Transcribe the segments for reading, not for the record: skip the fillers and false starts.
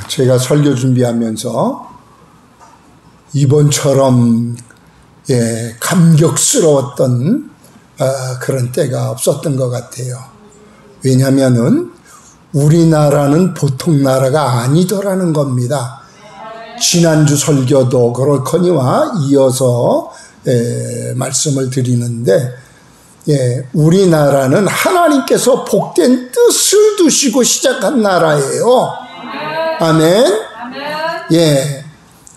제가 설교 준비하면서 이번처럼 감격스러웠던 그런 때가 없었던 것 같아요. 왜냐하면은 우리나라는 보통 나라가 아니더라는 겁니다. 지난주 설교도 그렇거니와 이어서 말씀을 드리는데, 우리나라는 하나님께서 복된 뜻을 두시고 시작한 나라예요. 아멘.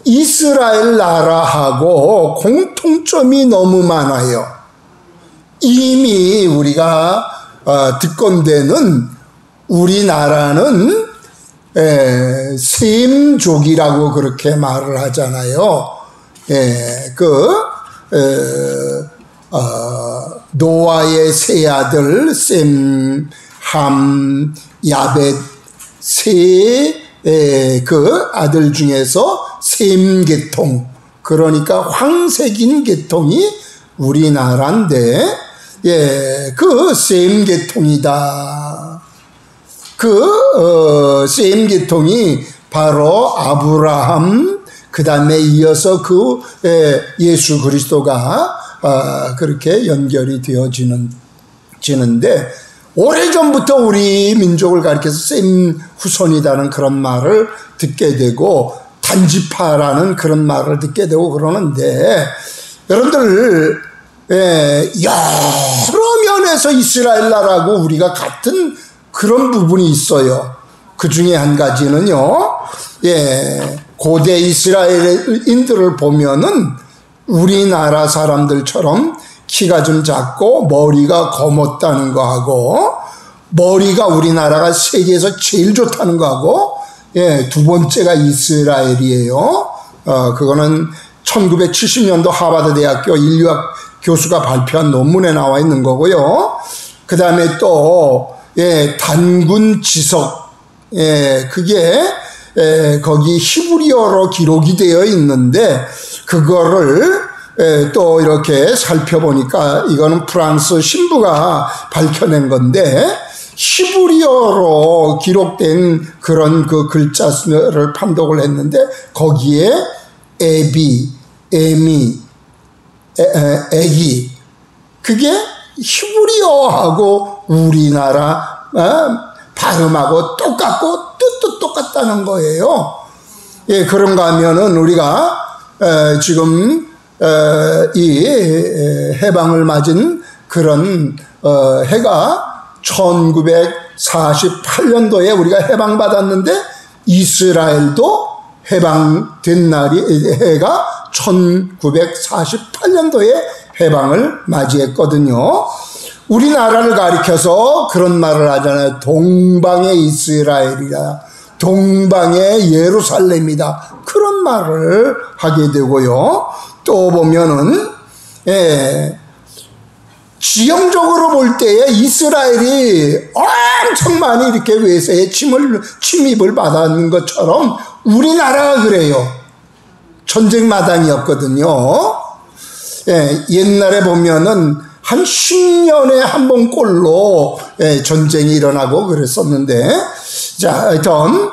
이스라엘 나라하고 공통점이 너무 많아요. 이미 우리가 듣건대는 우리나라는 셈족이라고 그렇게 말을 하잖아요. 노아의 세 아들 셈, 함, 야벳 그 아들 중에서 셈 계통, 그러니까 황색인 계통이 우리나라인데, 그 셈 계통이다. 셈 계통이 바로 아브라함, 그 다음에 이어서 예수 그리스도가 그렇게 연결이 되어지는데, 오래전부터 우리 민족을 가리켜서 셈 후손이라는 그런 말을 듣게 되고, 단지파라는 그런 말을 듣게 되고 그러는데, 여러분들 여러 면에서 이스라엘 나라하고 우리가 같은 그런 부분이 있어요. 그 중에 한 가지는요, 고대 이스라엘인들을 보면은 우리나라 사람들처럼 키가 좀 작고 머리가 검었다는 거하고, 머리가 우리나라가 세계에서 제일 좋다는 거하고, 두 번째가 이스라엘이에요. 그거는 1970년도 하버드 대학교 인류학 교수가 발표한 논문에 나와 있는 거고요. 그 다음에 또 단군 지석, 그게 거기 히브리어로 기록이 되어 있는데, 그거를 또 이렇게 살펴보니까 이거는 프랑스 신부가 밝혀낸 건데, 히브리어로 기록된 그런 그 글자를 판독을 했는데, 거기에 에비, 에미, 애기, 그게 히브리어하고 우리나라 발음하고 똑같고 뜻도 똑같다는 거예요. 그런가 하면은 우리가 지금 이 해방을 맞은 그런 해가 1948년도에 우리가 해방받았는데, 이스라엘도 해방된 해가 1948년도에 해방을 맞이했거든요. 우리나라를 가리켜서 그런 말을 하잖아요. 동방의 이스라엘이다, 동방의 예루살렘이다, 그런 말을 하게 되고요. 또 보면은 지형적으로 볼 때에 이스라엘이 엄청 많이 이렇게 외세에 침입을 받았는 것처럼 우리나라가 그래요. 전쟁 마당이었거든요. 옛날에 보면은 한 10년에 한 번 꼴로 전쟁이 일어나고 그랬었는데, 자, 하여튼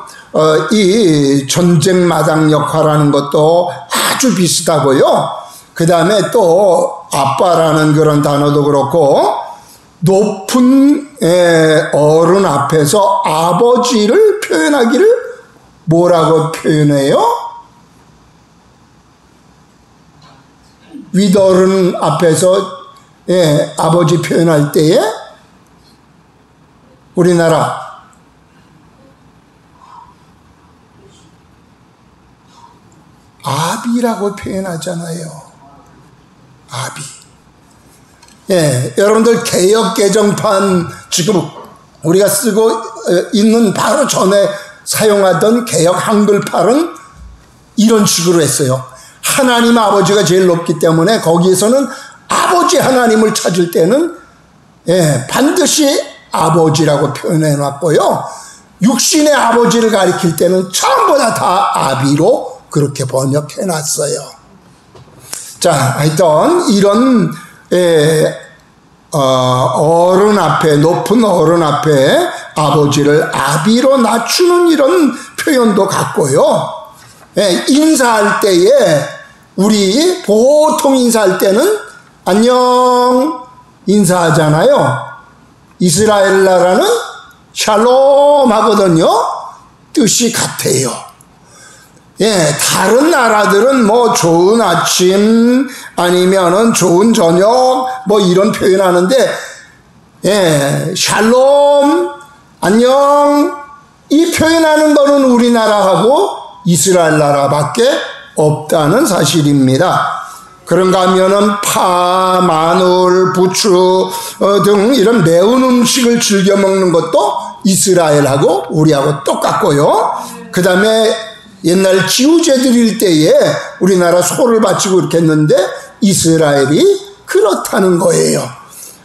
이 전쟁 마당 역할하는 것도 아주 비슷하고요. 그 다음에 또 아빠라는 그런 단어도 그렇고, 높은 어른 앞에서 아버지를 표현하기를 뭐라고 표현해요? 윗어른 앞에서 아버지 표현할 때에 우리나라 아비라고 표현하잖아요. 아비. 여러분들 개역 개정판 지금 우리가 쓰고 있는 바로 전에 사용하던 개역 한글판은 이런 식으로 했어요. 하나님 아버지가 제일 높기 때문에 거기에서는 아버지 하나님을 찾을 때는 반드시 아버지라고 표현해 놨고요. 육신의 아버지를 가리킬 때는 전부 다 아비로 그렇게 번역해 놨어요. 자, 하여튼 이런 어른 앞에, 높은 어른 앞에 아버지를 아비로 낮추는 이런 표현도 같고요. 예, 인사할 때에 우리 보통 인사할 때는 안녕 인사하잖아요. 이스라엘 나라는 샬롬 하거든요. 뜻이 같아요. 예, 다른 나라들은 뭐 좋은 아침 아니면은 좋은 저녁 뭐 이런 표현하는데, 예, 샬롬 안녕 이 표현하는 거는 우리나라하고 이스라엘 나라밖에 없다는 사실입니다. 그런가 하면은 파, 마늘, 부추 등 이런 매운 음식을 즐겨 먹는 것도 이스라엘하고 우리하고 똑같고요. 그 다음에 옛날 기우제 드릴 때에 우리나라 소를 바치고 이렇게 했는데 이스라엘이 그렇다는 거예요.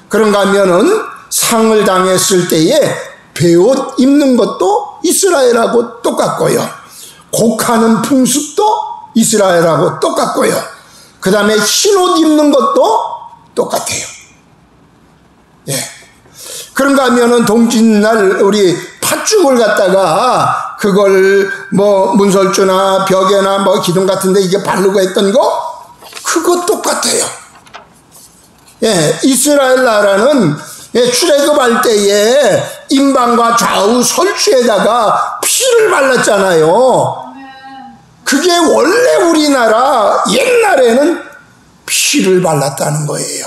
그런가 하면은 상을 당했을 때에 베옷 입는 것도 이스라엘하고 똑같고요. 곡하는 풍습도 이스라엘하고 똑같고요. 그 다음에 흰옷 입는 것도 똑같아요. 예. 그런가 하면은 동짓날 우리 팥죽을 갖다가 그걸 뭐 문설주나 벽에나 뭐 기둥 같은데 이게 바르고 했던 거 그거 똑같아요. 예. 이스라엘 나라는 예, 출애굽할 때에 임방과 좌우 설주에다가 피를 발랐잖아요. 그게 원래 우리나라 옛날에는 피를 발랐다는 거예요.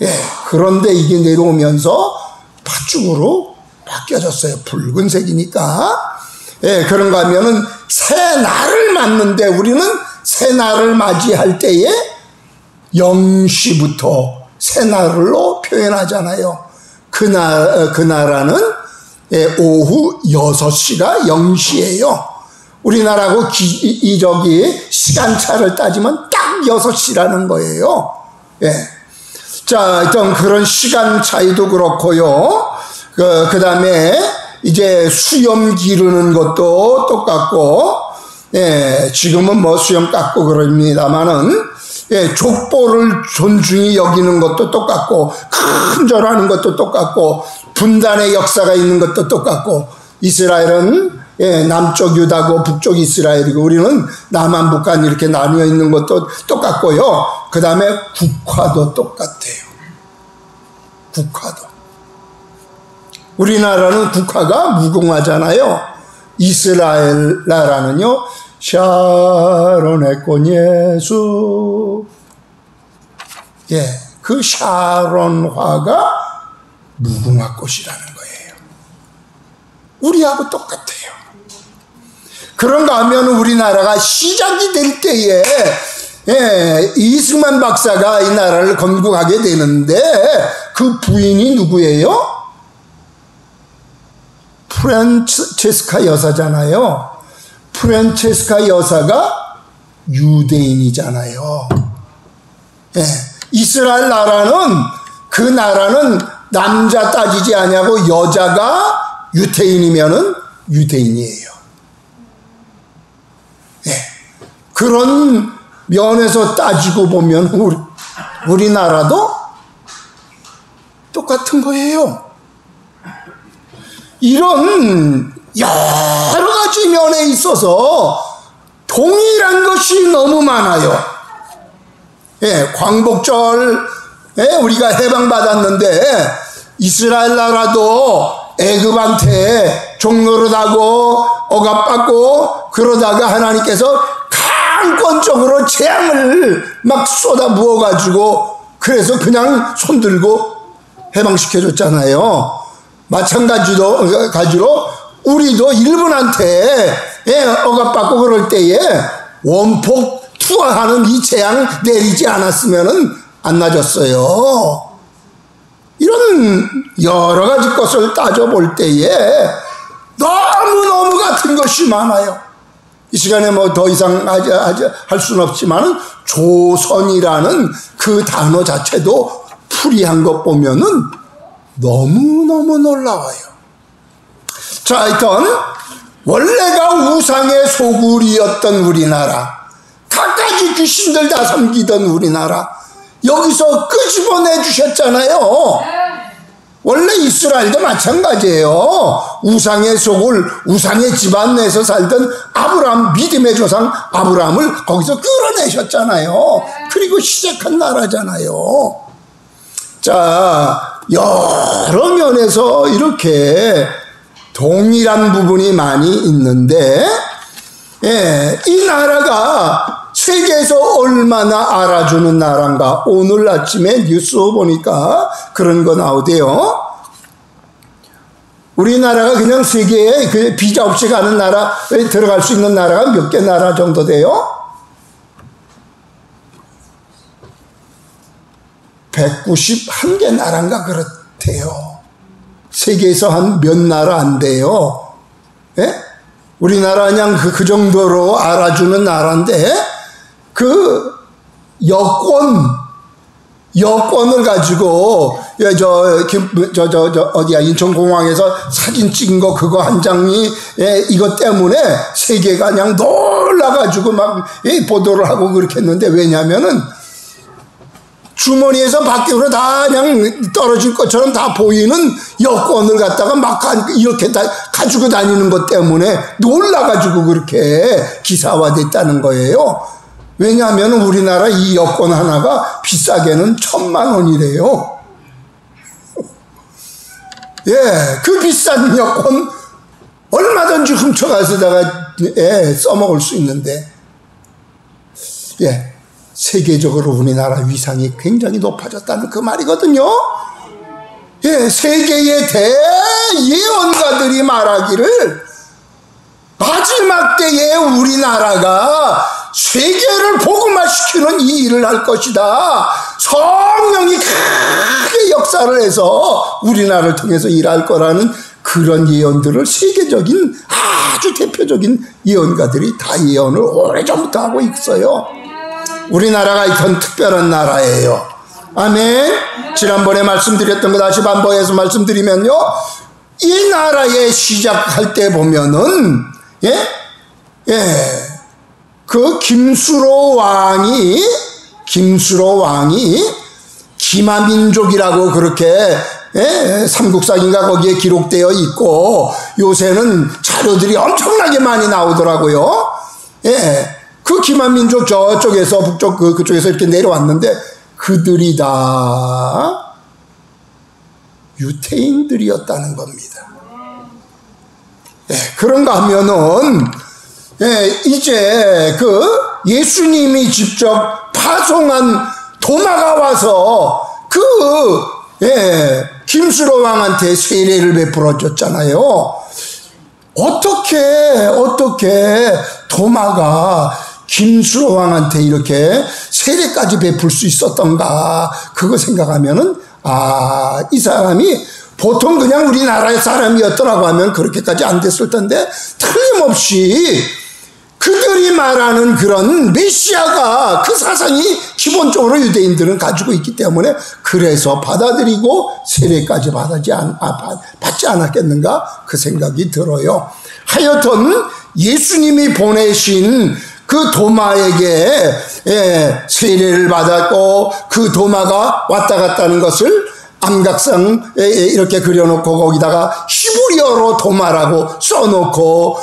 예, 그런데 이게 내려오면서 팥죽으로 바뀌어졌어요. 붉은색이니까. 예, 그런가 하면은 새날을 맞는데 우리는 새날을 맞이할 때에 0시부터 새날로 표현하잖아요. 그 나라는 예, 오후 6시가 0시예요. 우리나라하고 시간차를 따지면 딱 6시라는 거예요. 예. 자, 하여튼 그런 시간 차이도 그렇고요. 그 다음에 이제 수염 기르는 것도 똑같고, 예, 지금은 뭐 수염 깎고 그럽니다만은, 예, 족보를 존중히 여기는 것도 똑같고, 큰 절하는 것도 똑같고, 분단의 역사가 있는 것도 똑같고, 이스라엘은 예, 남쪽 유다고 북쪽 이스라엘이고 우리는 남한 북한 이렇게 나뉘어 있는 것도 똑같고요. 그 다음에 국화도 똑같아요. 국화도. 우리나라는 국화가 무궁화잖아요. 이스라엘 나라는요, 샤론의 꽃 예수. 예, 그 샤론화가 무궁화 꽃이라는 거예요. 우리하고 똑같아요. 그런가 하면 우리나라가 시작이 될 때에 예, 이승만 박사가 이 나라를 건국하게 되는데 그 부인이 누구예요? 프란체스카 여사잖아요. 프란체스카 여사가 유대인이잖아요. 예, 이스라엘 나라는 그 나라는 남자 따지지 않냐고 여자가 유태인이면은 유대인이에요. 예, 그런 면에서 따지고 보면 우리나라도 똑같은 거예요. 이런 여러 가지 면에 있어서 동일한 것이 너무 많아요. 예, 광복절 우리가 해방받았는데 이스라엘 나라도 애굽한테 종노릇하고 억압받고 그러다가 하나님께서 강권적으로 재앙을 막 쏟아 부어가지고 그래서 그냥 손들고 해방시켜줬잖아요. 마찬가지로 우리도 일본한테 억압받고 그럴 때에 원폭 투하하는 이 재앙 내리지 않았으면은 안 나졌어요. 이런 여러 가지 것을 따져볼 때에 너무너무 같은 것이 많아요. 이 시간에 뭐 더 이상 할 수는 없지만 조선이라는 그 단어 자체도 풀이한 것 보면은 너무너무 놀라워요. 자, 하여튼 원래가 우상의 소굴이었던 우리나라, 갖가지 귀신들 다 섬기던 우리나라 여기서 끄집어내 주셨잖아요. 원래 이스라엘도 마찬가지예요. 우상의 속을 우상의 집안 내에서 살던 아브라함, 믿음의 조상 아브라함을 거기서 끌어내셨잖아요. 그리고 시작한 나라잖아요. 자, 여러 면에서 이렇게 동일한 부분이 많이 있는데, 이 나라가 세계에서 얼마나 알아주는 나라인가. 오늘 아침에 뉴스 보니까 그런 거 나오대요. 우리나라가 그냥 세계에 그 비자 없이 가는 나라에 들어갈 수 있는 나라가 몇 개 나라 정도 돼요? 191개 나라인가 그렇대요. 세계에서 한 몇 나라 안 돼요. 예? 우리나라 그냥 그 정도로 알아주는 나라인데, 그 여권을 가지고 어디야 인천공항에서 사진 찍은 거 그거 한 장이 이것 때문에 세계가 그냥 놀라가지고 막 보도를 하고 그렇게 했는데, 왜냐면은 주머니에서 밖으로 다 그냥 떨어질 것처럼 다 보이는 여권을 갖다가 막 이렇게 다 가지고 다니는 것 때문에 놀라가지고 그렇게 기사화됐다는 거예요. 왜냐하면 우리나라 이 여권 하나가 비싸게는 1,000,000원이래요. 예, 그 비싼 여권 얼마든지 훔쳐가서다가 써먹을 수 있는데, 세계적으로 우리나라 위상이 굉장히 높아졌다는 그 말이거든요. 세계의 대예언가들이 말하기를 마지막 때에 우리나라가 세계를 복음화시키는 이 일을 할 것이다. 성령이 크게 역사를 해서 우리나라를 통해서 일할 거라는 그런 예언들을 세계적인 아주 대표적인 예언가들이 다 예언을 오래전부터 하고 있어요. 우리나라가 이런 특별한 나라예요. 아멘. 지난번에 말씀드렸던 거 다시 반복해서 말씀드리면요, 이 나라에 시작할 때 보면은 그 김수로 왕이 기마민족이라고 그렇게 삼국사인가 거기에 기록되어 있고, 요새는 자료들이 엄청나게 많이 나오더라고요. 그 기만민족 저쪽에서 북쪽 그쪽에서 이렇게 내려왔는데 그들이 다 유태인들이었다는 겁니다. 그런가 하면은 이제 그 예수님이 직접 파송한 도마가 와서 그 김수로 왕한테 세례를 베풀어 줬잖아요. 어떻게 도마가 김수로 왕한테 이렇게 세례까지 베풀 수 있었던가, 그거 생각하면은 이 사람이 보통 그냥 우리나라의 사람이었더라고 하면 그렇게까지 안 됐을 텐데, 틀림없이 그들이 말하는 그런 메시아가, 그 사상이 기본적으로 유대인들은 가지고 있기 때문에 그래서 받아들이고 세례까지 받지 않았겠는가, 그 생각이 들어요. 하여튼 예수님이 보내신 그 도마에게 세례를 받았고, 그 도마가 왔다 갔다는 것을 암각상 이렇게 그려놓고 거기다가 히브리어로 도마라고 써놓고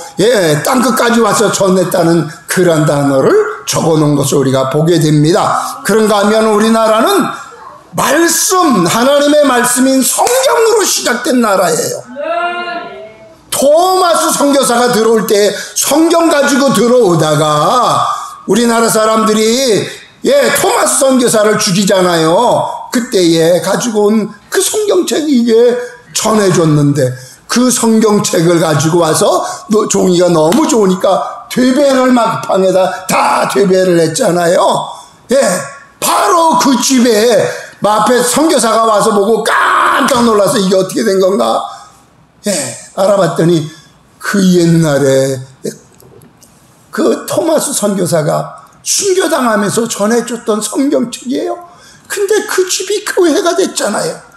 땅끝까지 와서 전했다는 그런 단어를 적어놓은 것을 우리가 보게 됩니다. 그런가 하면 우리나라는 하나님의 말씀인 성경으로 시작된 나라예요. 토마스 선교사가 들어올 때 성경 가지고 들어오다가 우리나라 사람들이 토마스 선교사를 죽이잖아요. 그때에 가지고 온 그 성경책이 이게 전해줬는데, 그 성경책을 가지고 와서 종이가 너무 좋으니까 되배를 막 방에다 다 되배를 했잖아요. 바로 그 집에 앞에 선교사가 와서 보고 깜짝 놀라서 이게 어떻게 된 건가? 알아봤더니 그 옛날에 그 토마스 선교사가 순교당하면서 전해줬던 성경책이에요. 근데 그 집이 교회가 됐잖아요.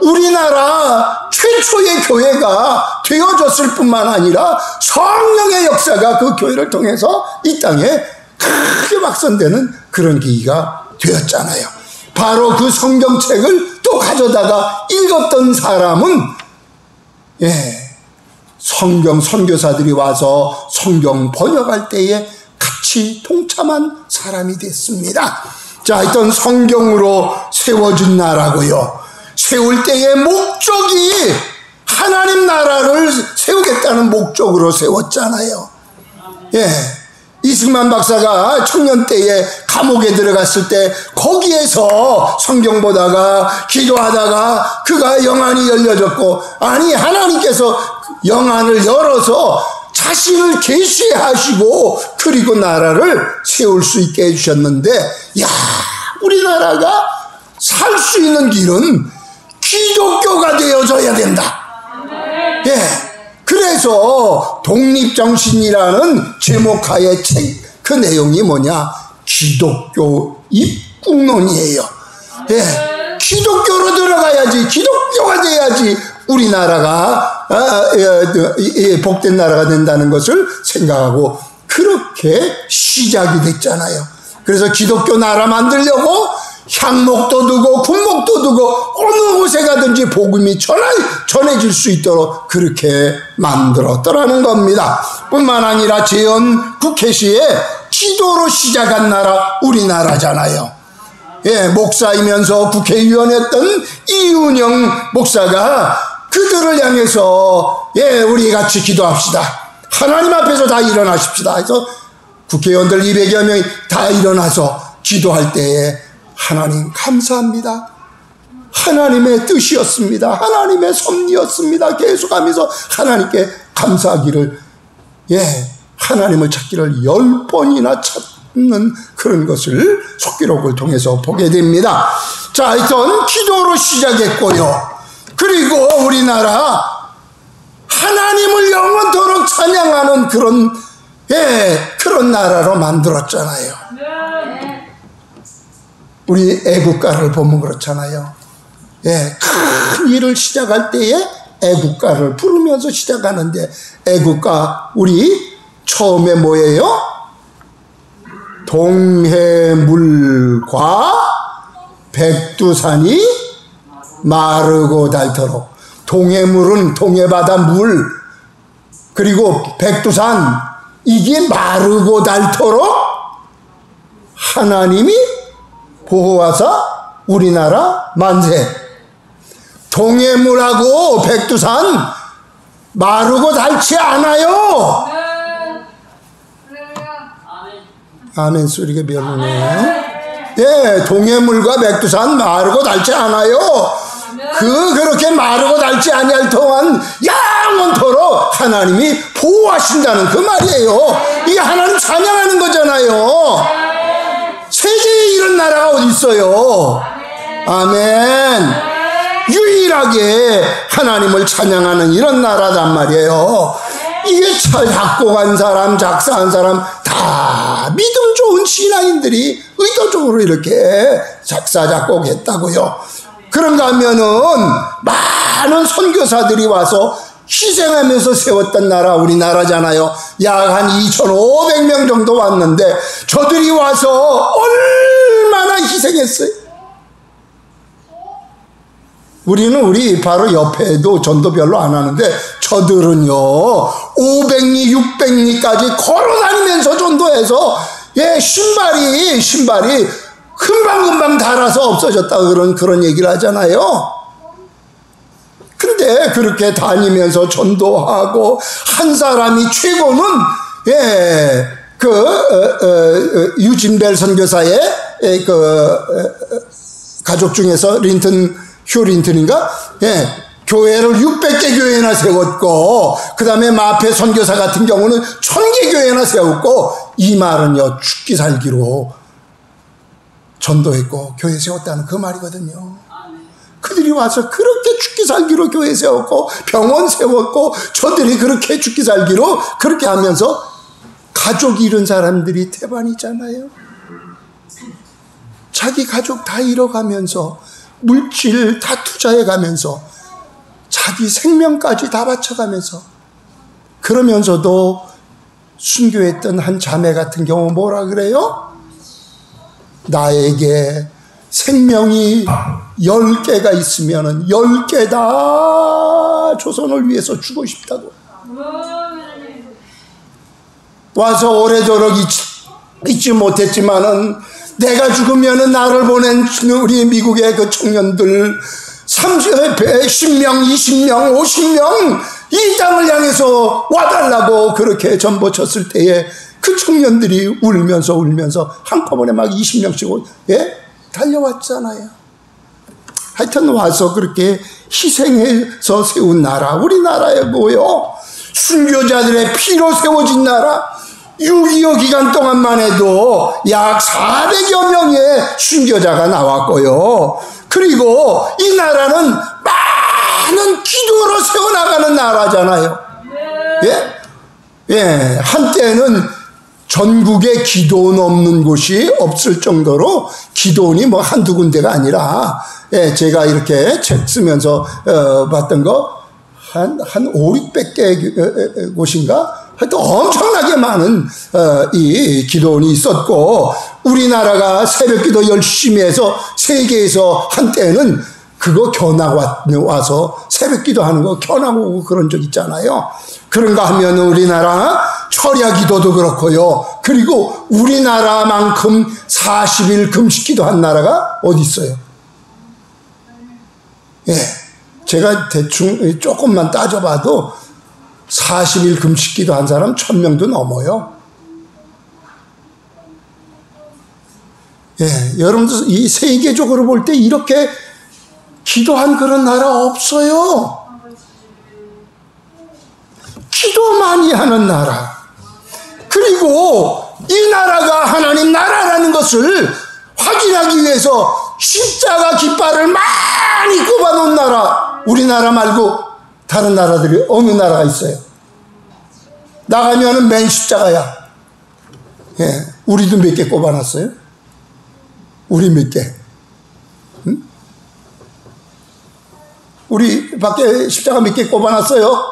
우리나라 최초의 교회가 되어졌을 뿐만 아니라 성령의 역사가 그 교회를 통해서 이 땅에 크게 확산되는 그런 계기가 되었잖아요. 바로 그 성경책을 또 가져다가 읽었던 사람은 성경 선교사들이 와서 성경 번역할 때에 같이 동참한 사람이 됐습니다. 자, 하여튼 성경으로 세워진 나라고요. 세울 때의 목적이 하나님 나라를 세우겠다는 목적으로 세웠잖아요. 이승만 박사가 청년 때에 감옥에 들어갔을 때 거기에서 성경 보다가 기도하다가 그가 영안이 열려졌고, 아니 하나님께서 영안을 열어서 자신을 계시하시고 그리고 나라를 세울 수 있게 해주셨는데, 야, 우리나라가 살 수 있는 길은 기독교가 되어져야 된다. 그래서 독립정신이라는 제목하에 책 그 내용이 뭐냐? 기독교 입국론이에요. 기독교로 들어가야지, 기독교가 돼야지 우리나라가 복된 나라가 된다는 것을 생각하고 그렇게 시작이 됐잖아요. 그래서 기독교 나라 만들려고 향목도 두고 군목도 두고 어느 곳에 가든지 복음이 전해질 수 있도록 그렇게 만들었더라는 겁니다. 뿐만 아니라 재헌 국회시에 기도로 시작한 나라 우리나라잖아요. 목사이면서 국회의원이었던 이윤영 목사가 그들을 향해서 우리 같이 기도합시다. 하나님 앞에서 다 일어나십시다. 그래서 국회의원들 200여 명이 다 일어나서 기도할 때에 하나님 감사합니다. 하나님의 뜻이었습니다. 하나님의 섭리였습니다. 계속하면서 하나님께 감사하기를, 하나님을 찾기를 10번이나 찾는 그런 것을 속기록을 통해서 보게 됩니다. 자, 하여튼 기도로 시작했고요. 그리고 우리나라 하나님을 영원토록 찬양하는 그런 나라로 만들었잖아요. 우리 애국가를 보면 그렇잖아요. 큰 일을 시작할 때에 애국가를 부르면서 시작하는데, 애국가 우리 처음에 뭐예요? 동해물과 백두산이 마르고 닳도록. 동해물은 동해바다 물, 그리고 백두산 이게 마르고 닳도록 하나님이 보호하사 우리나라 만세. 동해물하고 백두산 마르고 닳지 않아요. 아멘 소리가 별로네. 동해물과 백두산 마르고 닳지 않아요. 그렇게 마르고 닳지 아니할 동안 영원토록 하나님이 보호하신다는 그 말이에요. 이게 하나님 찬양하는 거잖아요. 세계에 이런 나라가 어디 있어요? 아멘. 유일하게 하나님을 찬양하는 이런 나라단 말이에요. 이게 작곡한 사람, 작사한 사람 다 믿음 좋은 신앙인들이 의도적으로 이렇게 작사 작곡했다고요. 그런가 하면은 많은 선교사들이 와서 희생하면서 세웠던 나라 우리나라잖아요. 약 한 2,500명 정도 왔는데 저들이 와서 얼마나 희생했어요. 우리 바로 옆에도 전도 별로 안 하는데 저들은요 500리 600리까지 걸어다니면서 전도해서 신발이 금방금방 닳아서 없어졌다 그런 얘기를 하잖아요. 근데 그렇게 다니면서 전도하고 한 사람이 최고는 유진벨 선교사의 가족 중에서 휴 린튼인가? 교회를 600개 교회나 세웠고, 그 다음에 마페 선교사 같은 경우는 1000개 교회나 세웠고, 이 말은요 죽기 살기로 전도했고 교회 세웠다는 그 말이거든요. 그들이 와서 그렇게 죽기 살기로 교회 세웠고 병원 세웠고, 저들이 그렇게 죽기 살기로 그렇게 하면서 가족 잃은 사람들이 태반이잖아요. 자기 가족 다 잃어가면서 물질 다 투자해가면서 자기 생명까지 다 바쳐가면서, 그러면서도 순교했던 한 자매 같은 경우 뭐라 그래요? 나에게 생명이 10개가 있으면은 10개 다 조선을 위해서 주고 싶다고. 와서 오래도록 잊지 못했지만은 내가 죽으면은 나를 보낸 우리 미국의 그 청년들 10명, 20명, 50명 이 땅을 향해서 와달라고 그렇게 전보 쳤을 때에 그 청년들이 울면서 한꺼번에 막 20명씩 달려왔잖아요. 하여튼 와서 그렇게 희생해서 세운 나라, 우리나라이고요. 순교자들의 피로 세워진 나라. 6.25 기간 동안만 해도 약 400여 명의 순교자가 나왔고요. 그리고 이 나라는 많은 기도로 세워나가는 나라잖아요. 한때는 전국에 기도원 없는 곳이 없을 정도로 기도원이 뭐 한두 군데가 아니라, 제가 이렇게 쓰면서 봤던 거 한 500-600개 곳인가? 하여튼 엄청나게 많은 이 기도원이 있었고, 우리나라가 새벽기도 열심히 해서 세계에서 한때는 그거 견학 와서 새벽기도 하는 거 견학 오고 그런 적 있잖아요. 그런가 하면 우리나라 철야기도도 그렇고요. 그리고 우리나라만큼 40일 금식기도 한 나라가 어디 있어요? 제가 대충 조금만 따져봐도 40일 금식기도 한 사람 1000명도 넘어요. 여러분들 이 세계적으로 볼 때 이렇게 기도한 그런 나라 없어요. 기도 많이 하는 나라. 그리고 이 나라가 하나님 나라라는 것을 확인하기 위해서 십자가 깃발을 많이 꼽아놓은 나라. 우리나라 말고 다른 나라들이 어느 나라가 있어요? 나가면은 맨 십자가야. 우리도 몇 개 꼽아놨어요? 우리 몇 개? 응? 우리 밖에 십자가 몇 개 꼽아놨어요?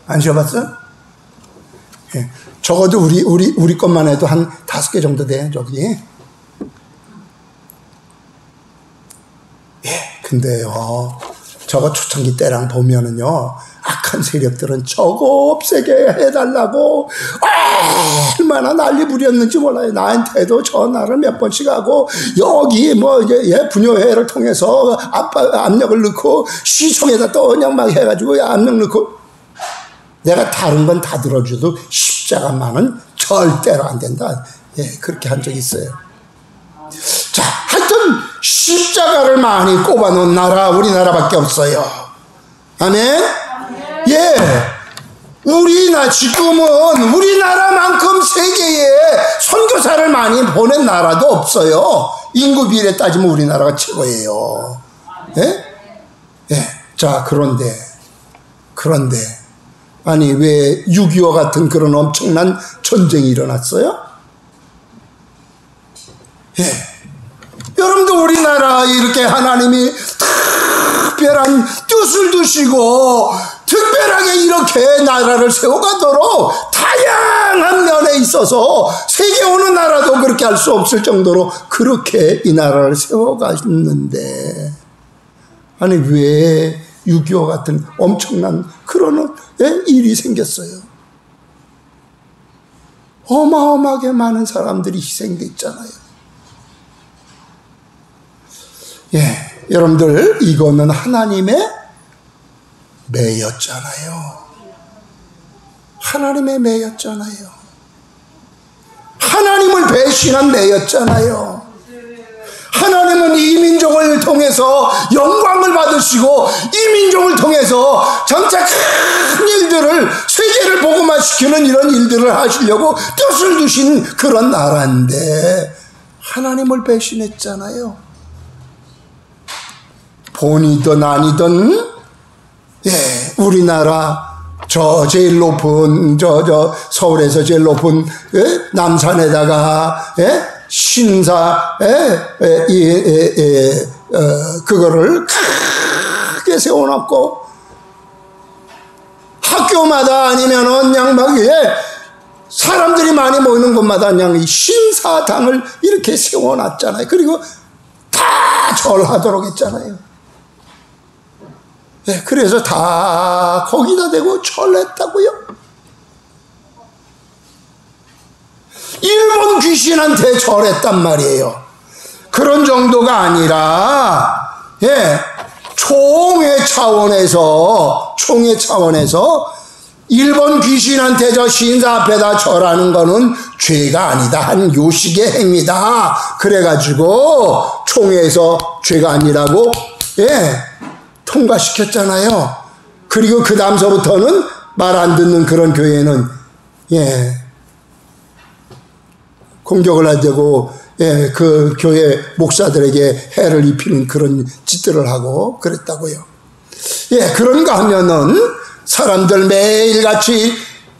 안 지어봤어요? 적어도 우리 것만 해도 한 5개 정도 돼, 저기. 근데요, 저거 초창기 때랑 보면은요, 악한 세력들은 저거 없애게 해달라고 얼마나 난리 부렸는지 몰라요. 나한테도 전화를 몇 번씩 하고, 여기 분녀회를 통해서 압력을 넣고, 시청에다 또 그냥 막 해가지고 압력 넣고, 내가 다른 건 다 들어줘도 십자가만은 절대로 안 된다. 그렇게 한 적이 있어요. 자, 하여튼 십자가를 많이 꼽아놓은 나라 우리나라밖에 없어요. 아멘? 지금은 우리나라만큼 세계에 선교사를 많이 보낸 나라도 없어요. 인구 비례 따지면 우리나라가 최고예요. 자, 그런데 아니 왜 6.25 같은 그런 엄청난 전쟁이 일어났어요? 여러분들 우리나라 이렇게 하나님이 특별한 뜻을 두시고 특별하게 이렇게 나라를 세워가도록 다양한 면에 있어서 세계 어느 나라도 그렇게 할 수 없을 정도로 그렇게 이 나라를 세워갔는데, 아니 왜 6.25 같은 엄청난 그런 일이 생겼어요? 어마어마하게 많은 사람들이 희생됐잖아요. 여러분들 이거는 하나님의 매였잖아요. 하나님의 매였잖아요. 하나님을 배신한 매였잖아요. 하나님은 이 민족을 통해서 영광을 받으시고 이 민족을 통해서 점차 큰 일들을 세계를 복음화시키는 이런 일들을 하시려고 뜻을 두신 그런 나라인데 하나님을 배신했잖아요. 본이든 아니든 우리나라 저 제일 높은 서울에서 제일 높은 남산에다가 신사 그거를 크게 세워놓고 학교마다 아니면은 그냥 막 사람들이 많이 모이는 그런 곳마다 그냥 신사당을 이렇게 세워놨잖아요. 그리고 다 절하도록 했잖아요. 네, 그래서 다 거기다 대고 절했다고요. 일본 귀신한테 절했단 말이에요. 그런 정도가 아니라 총회 차원에서 일본 귀신한테 저 신사 앞에다 절하는 거는 죄가 아니다. 한 요식의 행위다. 그래가지고 총회에서 죄가 아니라고 통과시켰잖아요. 그리고 그 다음서부터는 말 안 듣는 그런 교회는 공격을 하려고 그 교회 목사들에게 해를 입히는 그런 짓들을 하고 그랬다고요. 그런가 하면은 사람들 매일같이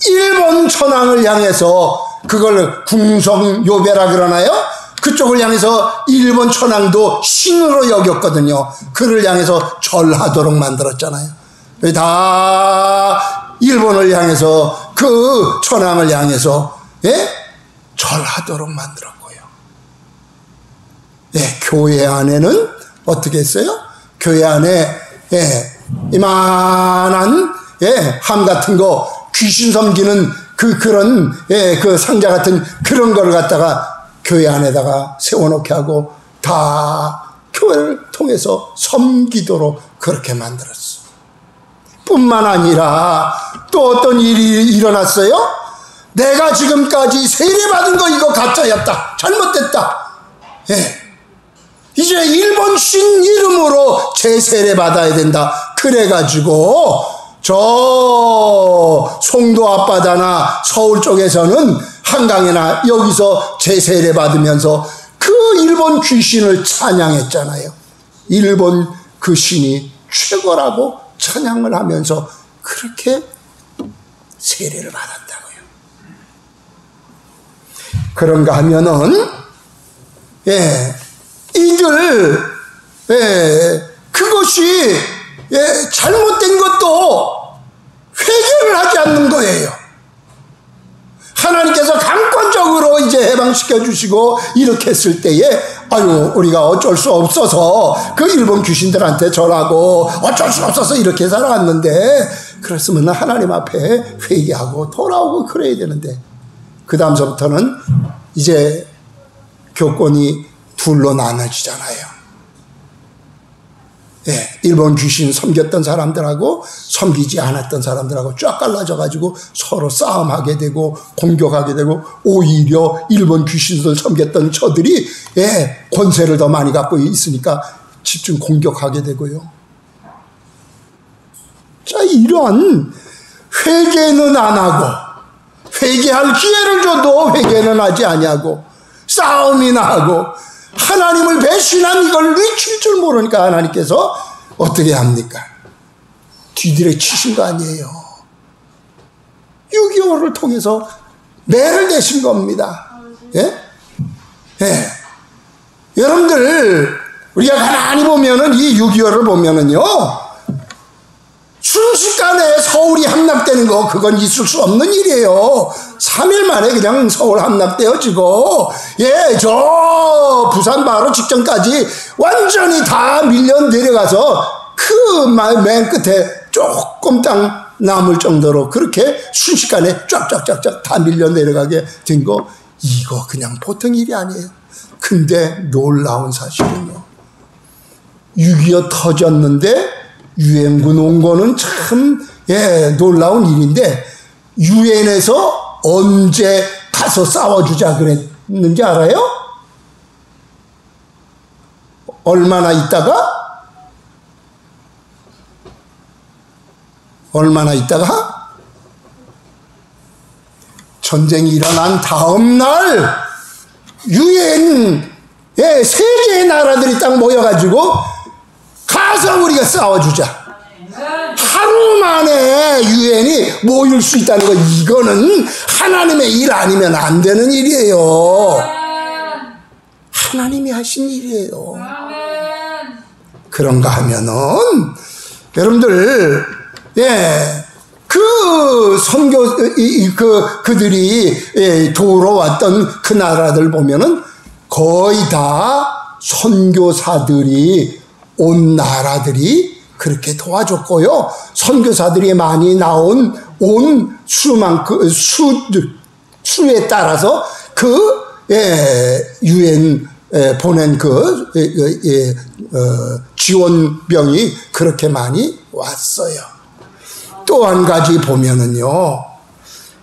일본 천황을 향해서 그걸 궁성요배라 그러나요? 그쪽을 향해서 일본 천황도 신으로 여겼거든요. 그를 향해서 절하도록 만들었잖아요. 다 일본을 향해서 그 천황을 향해서 절하도록 만들었고요. 교회 안에는 어떻게 했어요? 교회 안에 이만한 함 같은 거 귀신 섬기는 그런 그 상자 같은 그런 걸 갖다가 교회 안에다가 세워놓게 하고 다 교회를 통해서 섬기도록 그렇게 만들었어. 뿐만 아니라 또 어떤 일이 일어났어요? 내가 지금까지 세례받은 거 이거 가짜였다. 잘못됐다. 이제 일본 신 이름으로 재세례 받아야 된다. 그래가지고 저 송도 앞바다나 서울 쪽에서는 한강이나 여기서 재세례 받으면서 그 일본 귀신을 찬양했잖아요. 일본 그 신이 최고라고 찬양을 하면서 그렇게 세례를 받았다고요. 그런가 하면은 이들 그것이 잘못된 것도 회개를 하지 않는 거예요. 하나님께서 강권적으로 이제 해방시켜 주시고 이렇게 했을 때에 우리가 어쩔 수 없어서 그 일본 귀신들한테 절하고 어쩔 수 없어서 이렇게 살아왔는데, 그랬으면 하나님 앞에 회개하고 돌아오고 그래야 되는데, 그 다음서부터는 이제 교권이 둘로 나눠지잖아요. 일본 귀신 섬겼던 사람들하고 섬기지 않았던 사람들하고 쫙 갈라져가지고 서로 싸움하게 되고 공격하게 되고, 오히려 일본 귀신들 섬겼던 저들이 권세를 더 많이 갖고 있으니까 집중 공격하게 되고요. 자, 이러한 회개는 안 하고, 회개할 기회를 줘도 회개는 하지 아니하고 싸움이나 하고 하나님을 배신한 이걸 미칠 줄 모르니까 하나님께서 어떻게 합니까? 뒤들에 치신 거 아니에요. 6.25를 통해서 매를 내신 겁니다. 여러분들, 우리가 가만히 보면은 이 6.25를 보면은요, 순식간에 서울이 함락되는 거, 그건 있을 수 없는 일이에요. 3일 만에 그냥 서울 함락되어지고, 저 부산 바로 직전까지 완전히 다 밀려 내려가서 그 맨 끝에 조금 땅 남을 정도로 그렇게 순식간에 쫙쫙쫙쫙 다 밀려 내려가게 된 거, 이거 그냥 보통 일이 아니에요. 근데 놀라운 사실은요, 6.25 터졌는데 유엔군 온 거는 참 놀라운 일인데, 유엔에서 언제 가서 싸워주자 그랬는지 알아요? 얼마나 있다가 전쟁이 일어난 다음 날 유엔 세계의 나라들이 딱 모여가지고 가서 우리가 싸워주자. 하루 만에 유엔이 모일 수 있다는 거, 이거는 하나님의 일 아니면 안 되는 일이에요. 하나님이 하신 일이에요. 그런가 하면은 여러분들, 그 그들이 도우러왔던 그 나라들 보면은 거의 다 선교사들이 온 나라들이 그렇게 도와줬고요. 선교사들이 많이 나온 온 수에 따라서 유엔 보낸 지원병이 그렇게 많이 왔어요. 또 한 가지 보면은요,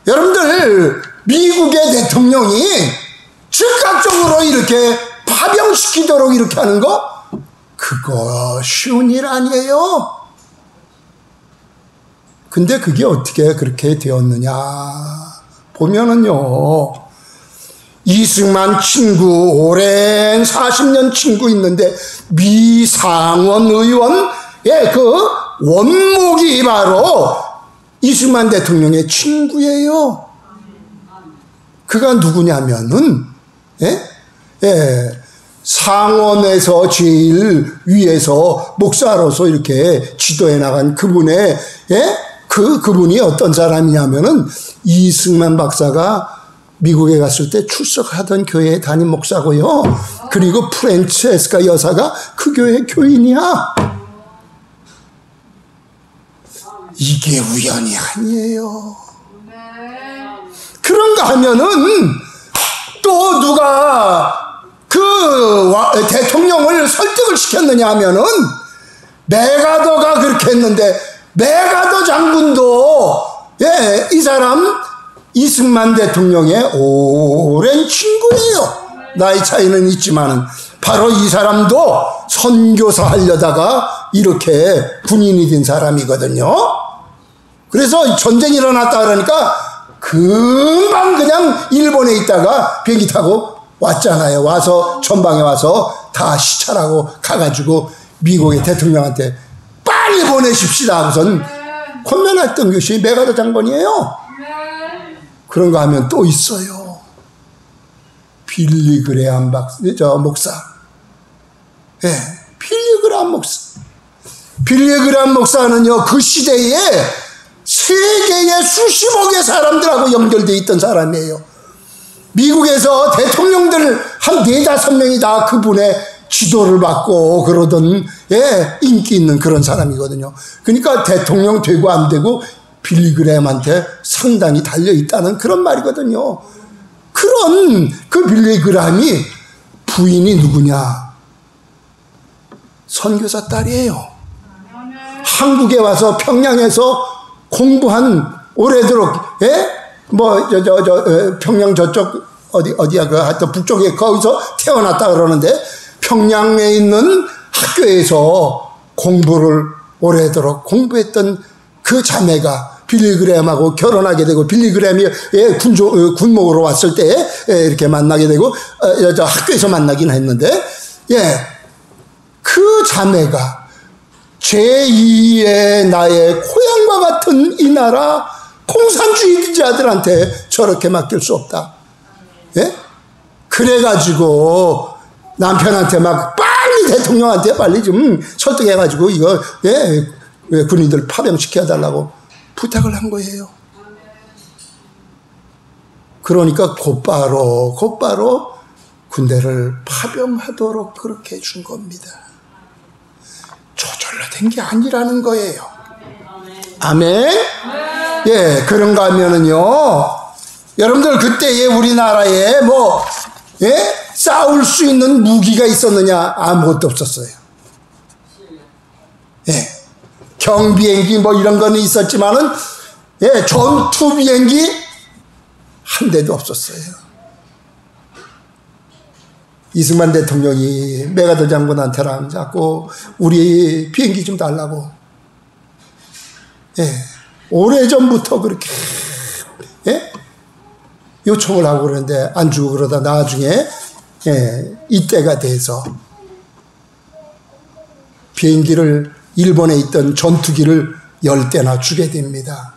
여러분들 미국의 대통령이 즉각적으로 이렇게 파병시키도록 이렇게 하는 거, 그거 쉬운 일 아니에요. 근데 그게 어떻게 그렇게 되었느냐 보면은요, 이승만 친구, 오랜 40년 친구 있는데 미상원 의원의 그 원목이 바로 이승만 대통령의 친구예요. 그가 누구냐면은 상원에서 제일 위에서 목사로서 이렇게 지도해 나간 그분의 그분이 어떤 사람이냐면은 이승만 박사가 미국에 갔을 때 출석하던 교회의 담임 목사고요. 그리고 프란체스카 여사가 그 교회 교인이야. 이게 우연이 아니에요. 그런가 하면은 또 누가 대통령을 설득을 시켰느냐 하면은 메가더가 그렇게 했는데, 메가더 장군도 이 사람 이승만 대통령의 오랜 친구예요. 나이 차이는 있지만은 바로 이 사람도 선교사 하려다가 이렇게 군인이 된 사람이거든요. 그래서 전쟁이 일어났다 그러니까 금방 그냥 일본에 있다가 비행기 타고 왔잖아요. 와서 전방에 와서 다 시찰하고 가가지고 미국의 대통령한테 빨리 보내십시다 하고선 권면했던 것이 메가더 장관이에요. 그런가 하면 또 있어요. 빌리 그레함 목사. 빌리 그레함 목사. 빌리 그레함 목사는요, 그 시대에 세계의 수십억의 사람들하고 연결되어 있던 사람이에요. 미국에서 대통령들 한 4-5명이 다 그분의 지도를 받고 그러던 인기 있는 그런 사람이거든요. 그러니까 대통령 되고 안 되고 빌리 그레함한테 상당히 달려있다는 그런 말이거든요. 그런 그 빌리 그레함이 부인이 누구냐? 선교사 딸이에요. 한국에 와서 평양에서 공부한 오래도록 평양 저쪽 어디야 하여튼 북쪽에 거기서 태어났다 그러는데, 평양에 있는 학교에서 공부를 오래도록 공부했던 그 자매가 빌리 그레함하고 결혼하게 되고, 빌리 그레함이 군목으로 왔을 때 이렇게 만나게 되고, 학교에서 만나긴 했는데, 그 자매가 제2의 나의 고향과 같은 이 나라 공산주의자들한테 저렇게 맡길 수 없다. 그래가지고 남편한테 막 빨리 대통령한테 빨리 좀 설득해가지고 이거 군인들 파병시켜야 달라고 부탁을 한 거예요. 그러니까 곧바로 군대를 파병하도록 그렇게 해준 겁니다. 저절로 된 게 아니라는 거예요. 아멘? 그런가 하면은요, 여러분들 그때에 우리나라에 싸울 수 있는 무기가 있었느냐? 아무것도 없었어요. 경비행기 이런 거는 있었지만은, 전투 비행기 한 대도 없었어요. 이승만 대통령이 메가더 장군한테랑 자꾸 우리 비행기 좀 달라고, 오래전부터 그렇게 요청을 하고 그러는데 안 주고 그러다 나중에 이때가 돼서 비행기를, 일본에 있던 전투기를 10대나 주게 됩니다.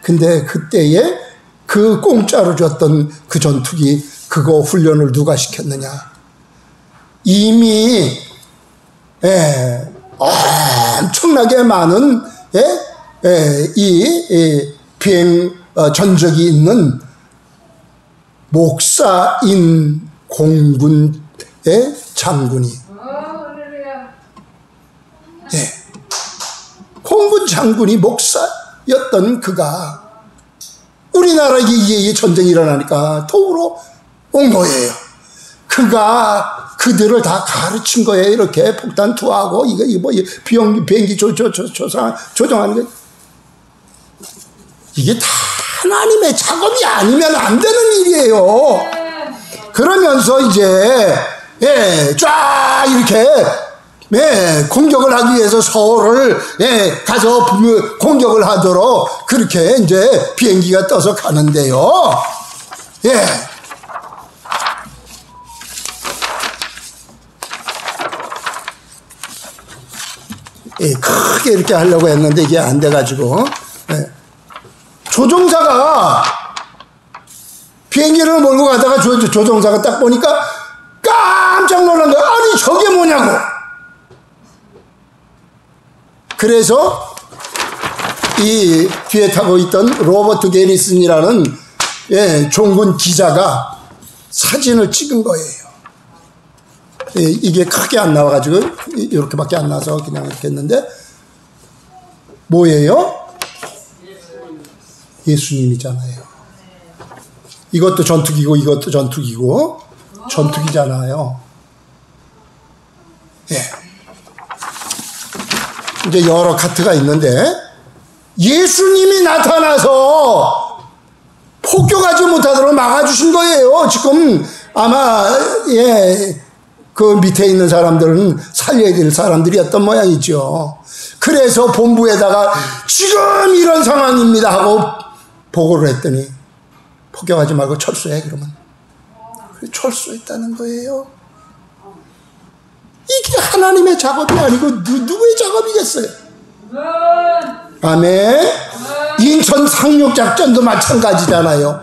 근데 그때에 그 공짜로 줬던 그 전투기, 그거 훈련을 누가 시켰느냐? 이미 엄청나게 많은 이 비행 전적이 있는 목사인 공군의 장군이, 공군 장군이 목사였던 그가 우리나라에 이게 전쟁이 일어나니까 도우러 온 거예요. 그가 그들을 다 가르친 거예요. 이렇게 폭탄 투하하고 이거 비행기 조정하는 게, 이게 다 하나님의 작업이 아니면 안 되는 일이에요. 그러면서 이제 쫙 이렇게 공격을 하기 위해서 서울을 가서 공격을 하도록 그렇게 이제 비행기가 떠서 가는데요. 크게 이렇게 하려고 했는데 이게 안 돼가지고, 조종사가 비행기를 몰고 가다가 조종사가 딱 보니까 깜짝 놀란 거야. 아니 저게 뭐냐고. 그래서 이 뒤에 타고 있던 로버트 게리슨이라는 종군 기자가 사진을 찍은 거예요. 이게 크게 안 나와가지고 이렇게밖에 안 나와서 그냥 이렇게 했는데, 뭐예요? 예수님이잖아요. 이것도 전투기고 이것도 전투기고 전투기잖아요. 이제 여러 카트가 있는데, 예수님이 나타나서 폭격하지 못하도록 막아주신 거예요. 지금 아마 그 밑에 있는 사람들은 살려야 될 사람들이었던 모양이죠. 그래서 본부에다가 지금 이런 상황입니다 하고 보고를 했더니, 폭격하지 말고 철수해 그러면 철수했다는 거예요. 이게 하나님의 작업이 아니고 누구의 작업이겠어요? 아멘. 인천 상륙작전도 마찬가지잖아요.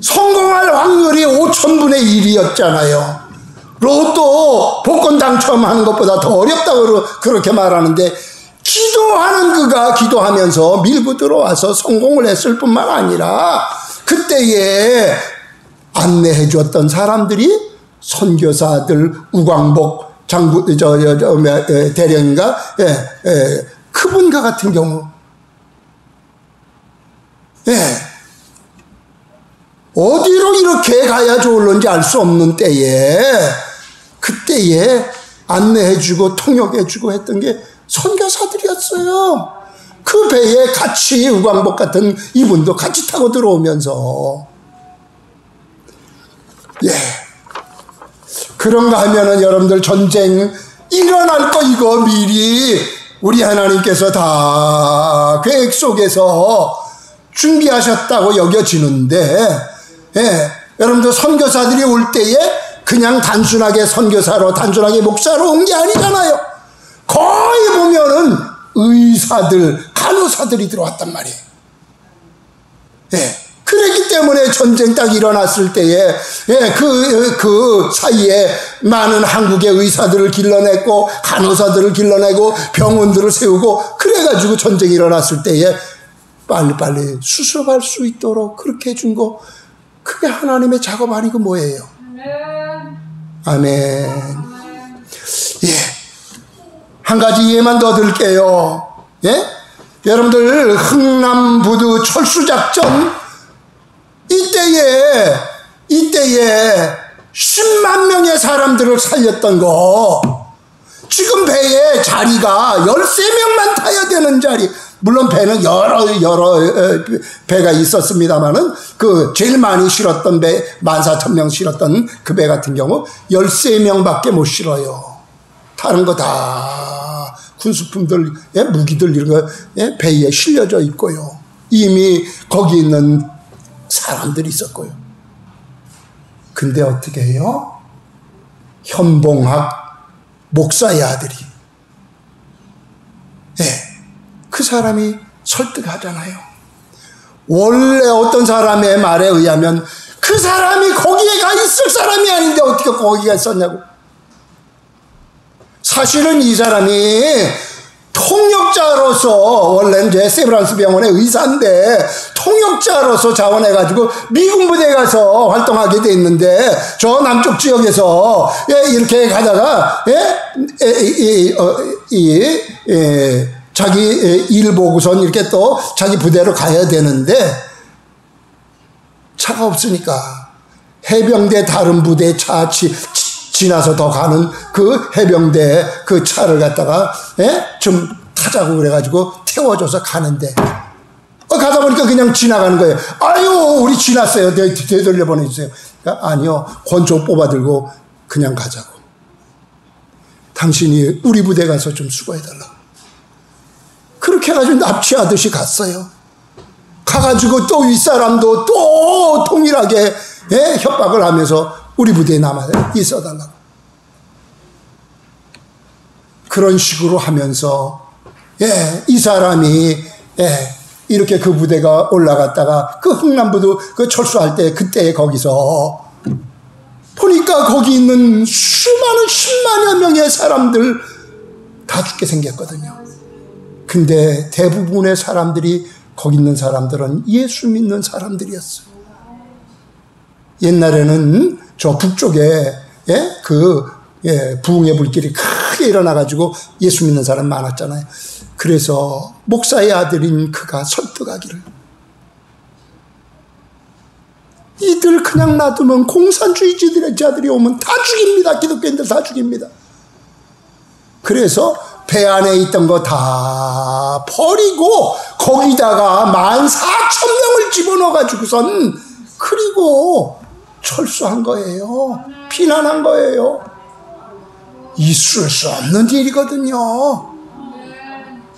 성공할 확률이 5,000분의 1이었잖아요. 로또 복권 당첨하는 것보다 더 어렵다고 그렇게 말하는데, 기도하는 그가 기도하면서 밀고 들어와서 성공을 했을 뿐만 아니라 그때에 안내해 줬던 사람들이 선교사들, 우광복 장군 대령인가 그분과 같은 경우, 어디로 이렇게 가야 좋을런지 알 수 없는 때에, 그때에 안내해주고 통역해주고 했던 게 선교사들이었어요. 그 배에 같이 우광복 같은 이분도 같이 타고 들어오면서, 그런가 하면은 여러분들 전쟁 일어날 거 이거 미리 우리 하나님께서 다 계획 속에서 준비하셨다고 여겨지는데, 여러분들 선교사들이 올 때에 그냥 단순하게 선교사로, 단순하게 목사로 온 게 아니잖아요. 거의 보면은 의사들, 간호사들이 들어왔단 말이에요. 그랬기 때문에 전쟁 딱 일어났을 때에 그 사이에 많은 한국의 의사들을 길러냈고 간호사들을 길러내고 병원들을 세우고, 그래가지고 전쟁이 일어났을 때에 빨리빨리 수습할 수 있도록 그렇게 해준 거, 그게 하나님의 작업 아니고 뭐예요? 아멘. 한 가지 예만 더 드릴게요. 여러분들 흥남부두 철수작전 이때에 10만 명의 사람들을 살렸던 거, 지금 배에 자리가 13명만 타야 되는 자리, 물론 배는 여러 배가 있었습니다만은 그 제일 많이 실었던 배, 14,000명 실었던 그 배 같은 경우 13명밖에 못 실어요. 다른 거 다 군수품들, 무기들 이런 거 배에 실려져 있고요. 이미 거기 있는 사람들이 있었고요. 근데 어떻게 해요? 현봉학 목사의 아들이, 그 사람이 설득하잖아요. 원래 어떤 사람의 말에 의하면 그 사람이 거기에 가 있을 사람이 아닌데 어떻게 거기가 있었냐고. 사실은 이 사람이 통역자로서, 원래는 이제 세브란스 병원의 의사인데 통역자로서 자원해가지고 미군 부대에 가서 활동하게 돼 있는데, 저 남쪽 지역에서 이렇게 가다가 자기 일 보고선 이렇게 또 자기 부대로 가야 되는데 차가 없으니까 해병대 다른 부대 차 지나서 더 가는 그 해병대 그 차를 갖다가 좀 타자고 그래가지고 태워줘서 가는데 가다 보니까 그냥 지나가는 거예요. 아유, 우리 지났어요. 되돌려 보내주세요. 그러니까 아니요, 권총 뽑아들고 그냥 가자고. 당신이 우리 부대 가서 좀 수고해달라고. 그렇게 해가지고 납치하듯이 갔어요. 가가지고 또 윗사람도 또 동일하게 협박을 하면서 우리 부대에 남아 있어달라고. 그런 식으로 하면서 이 사람이 이렇게 그 부대가 올라갔다가 그 흥남부도 그 철수할 때 그때 거기서 보니까 거기 있는 수많은 10만여 명의 사람들 다 죽게 생겼거든요. 근데 대부분의 사람들이, 거기 있는 사람들은 예수 믿는 사람들이었어요. 옛날에는 저 북쪽에 부흥의 불길이 크게 일어나가지고 예수 믿는 사람 많았잖아요. 그래서 목사의 아들인 그가 설득하기를, 이들 그냥 놔두면 공산주의자들이 오면 다 죽입니다. 기독교인들 다 죽입니다. 그래서 배 안에 있던 거 다 버리고 거기다가 14,000명을 집어넣어가지고선 그리고 철수한 거예요. 피난한 거예요. 있을 수 없는 일이거든요.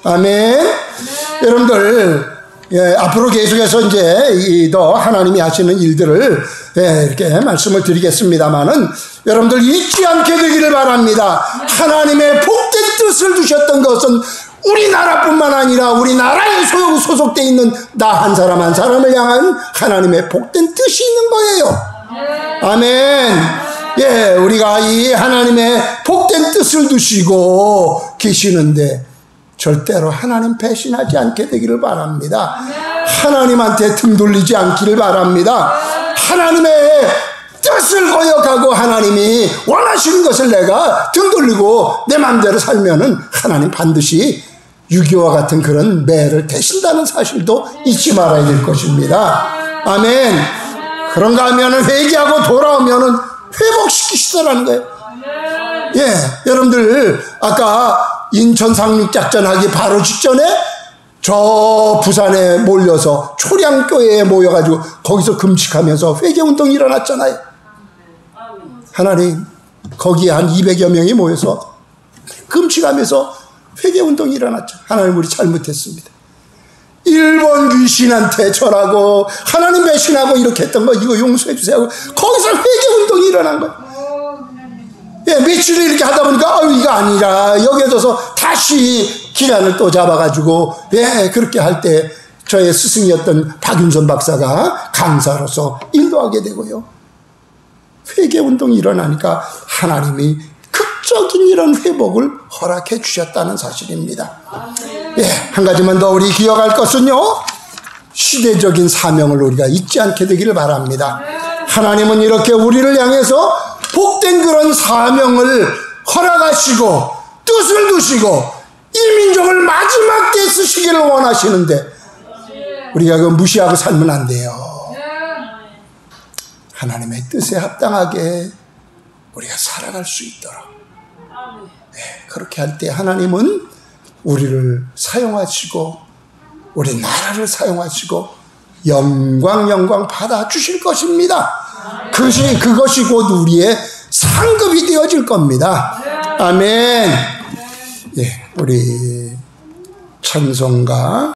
아멘. 여러분들, 앞으로 계속해서 이제 더 하나님이 하시는 일들을 이렇게 말씀을 드리겠습니다만은, 여러분들 잊지 않게 되기를 바랍니다. 하나님의 복된 뜻을 두셨던 것은 우리나라뿐만 아니라 우리나라에 소속되어 있는 나 한 사람 한 사람을 향한 하나님의 복된 뜻이 있는 거예요. 아멘. 우리가 이 하나님의 복된 뜻을 두시고 계시는데 절대로 하나님 배신하지 않게 되기를 바랍니다. 하나님한테 등 돌리지 않기를 바랍니다. 하나님의 뜻을 거역하고 하나님이 원하시는 것을 내가 등 돌리고 내 마음대로 살면은 하나님 반드시 6.25와 같은 그런 매를 대신다는 사실도 잊지 말아야 될 것입니다. 아멘. 그런가 하면은 회개하고 돌아오면은 회복시키시더라는 거예요. 여러분들 아까 인천 상륙작전 하기 바로 직전에 저 부산에 몰려서 초량교회에 모여가지고 거기서 금식하면서 회개운동이 일어났잖아요. 하나님, 거기에 한 200여 명이 모여서 금식하면서 회개운동이 일어났죠. 하나님, 우리 잘못했습니다. 일본 귀신한테 절하고 하나님 배신하고 이렇게 했던 거 이거 용서해 주세요 하고 거기서 회개운동이 일어난 거예요. 며칠 이렇게 하다 보니까 이거 아니라 여기에 둬서 다시 기간을 또 잡아가지고 그렇게 할 때 저의 스승이었던 박윤선 박사가 강사로서 인도하게 되고요. 회개운동이 일어나니까 하나님이 극적인 이런 회복을 허락해 주셨다는 사실입니다. 한 가지만 더 우리 기억할 것은요, 시대적인 사명을 우리가 잊지 않게 되기를 바랍니다. 하나님은 이렇게 우리를 향해서 복된 그런 사명을 허락하시고 뜻을 두시고 이 민족을 마지막 때 쓰시기를 원하시는데 우리가 그거 무시하고 살면 안 돼요. 하나님의 뜻에 합당하게 우리가 살아갈 수 있도록 그렇게 할 때 하나님은 우리를 사용하시고 우리 나라를 사용하시고 영광 받아주실 것입니다. 그것이 곧 우리의 상급이 되어질 겁니다. 아멘. 우리 찬송가